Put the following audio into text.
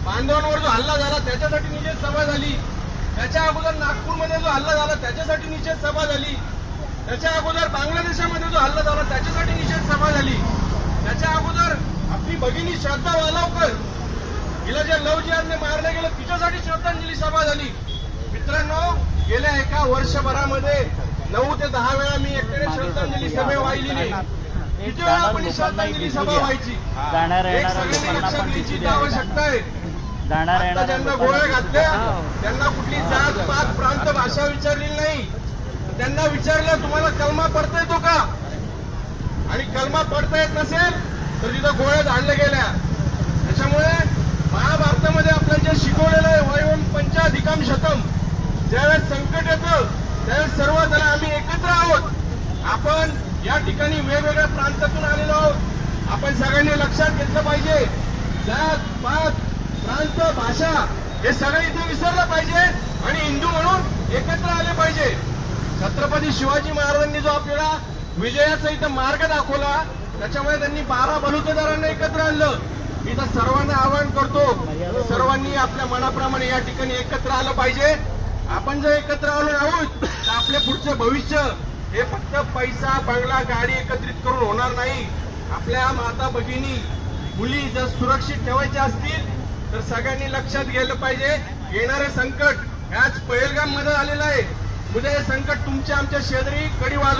बांधवांवर जो हल्ला झाला त्याच्यासाठी निषेध सभा झाली, त्याच्या अगोदर नागपूरमध्ये जो हल्ला झाला त्याच्यासाठी निषेध सभा झाली, त्याच्या अगोदर बांगलादेशामध्ये जो हल्ला झाला त्याच्यासाठी निषेध सभा झाली, त्याच्या अगोदर आपली भगिनी श्रद्धा वालावकर हिला ज्या लव जिहादने मारलं गेलं तिच्यासाठी श्रद्धांजली सभा झाली. मित्रांनो, गेल्या एका वर्षभरामध्ये 9 ते 10 वेळा मी एकट्याने श्रद्धांजली सभा वाहिली नाही. किती वेळा आपण श्रद्धांजली सभा व्हायची? एक सगळ्यांनी लक्षात घ्यायची आवश्यकता आहे. आता ज्यांना गोळ्या घातल्या त्यांना कुठली जात पात प्रांत भाषा विचारलेली नाही. त्यांना विचारलं तुम्हाला कलमा पडता येतो का, आणि कलमा पडता येत नसेल तर तिथं गोळ्या झाडल्या गेल्या. त्याच्यामुळे महाभारतामध्ये आपल्याला जे शिकवलेलं आहे वयम पंचाधिकम शतम, ज्यावेळेस संकट येतं त्यावेळेस सर्वजण आम्ही एकत्र आहोत. आपण या ठिकाणी वेगवेगळ्या प्रांतातून आलेलो आहोत. आपण सगळ्यांनी लक्षात घेतलं पाहिजे, जात पात प्रांत भाषा हे सगळे इथे विसरलं पाहिजे आणि हिंदू म्हणून एकत्र आले पाहिजे. छत्रपती शिवाजी महाराजांनी जो आपल्याला विजयाचा इथं मार्ग दाखवला त्याच्यामुळे त्यांनी 12 बलुतेदारांना एकत्र आणलं. मी तर सर्वांना आवाहन करतो, सर्वांनी आपल्या मनाप्रमाणे या ठिकाणी एकत्र आलं पाहिजे. आपण जर एकत्र आलो आहोत तर आपले पुढचे भविष्य हे फक्त पैसा बंगला गाडी एकत्रित करून होणार नाही. आपल्या माता भगिनी मुली जर सुरक्षित ठेवायच्या असतील तर सगळ्यांनी लक्षात घ्यायला पाहिजे, येणारे संकट ह्याच पहलगाम मध्ये आलेलं आहे. उद्या हे संकट तुमच्या आमच्या शेजारी कडी वाजव